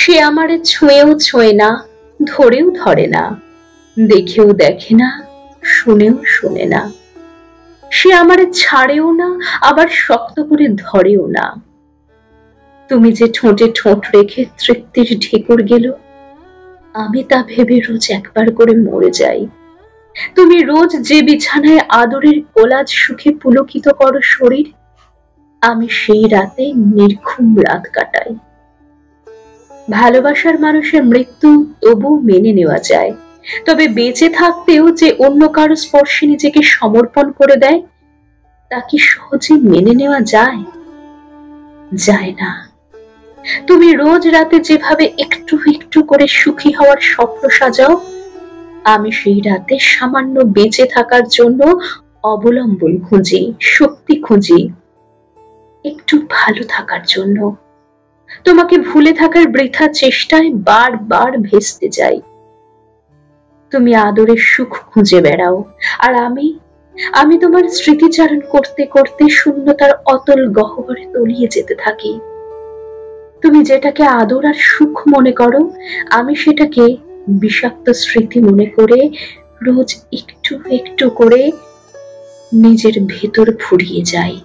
সে আমারে ছুঁয়েও ছোঁয় না, ধরেও ধরে না, দেখেও দেখে না, শুনেও শোনে না। সে আমারে ছাড়েও না, আবার শক্ত করে ধরেও না। তুমি যে ঠোঁটে ঠোঁট রেখে তৃপ্তির ঢেকুর গেল, আমি তা ভেবে রোজ একবার করে মরে যাই। তুমি রোজ যে বিছানায় আদরের কোলাজ সুখে পুলকিত করো শরীর, আমি সেই রাতে নির্ঘুম রাত কাটাই। ভালোবাসার মানুষের মৃত্যু তবু মেনে নেওয়া যায়, তবে বেঁচে থাকতেও যে অন্য কারো স্পর্শে নিজেকে সমর্পণ করে দেয়, তা কি সহজে মেনে নেওয়া যায়? যায় না। তুমি রোজ রাতে যেভাবে একটু একটু করে সুখী হওয়ার স্বপ্ন সাজাও, আমি সেই রাতে সামান্য বেঁচে থাকার জন্য অবলম্বন খুঁজি, শক্তি খুঁজি, একটু ভালো থাকার জন্য। তোমাকে ভুলে থাকার বৃথা চেষ্টায় বারবার ভেস্তে যাই। তুমি আদরের সুখ খুঁজে বেড়াও, আর আমি তোমার স্মৃতিচারণ করতে করতে শূন্যতার অতল গহ্বরে তলিয়ে যেতে থাকি। তুমি যেটাকে আদর আর সুখ মনে করো, আমি সেটাকে বিষাক্ত স্মৃতি মনে করে রোজ একটু একটু করে নিজের ভেতর ফুরিয়ে যাই।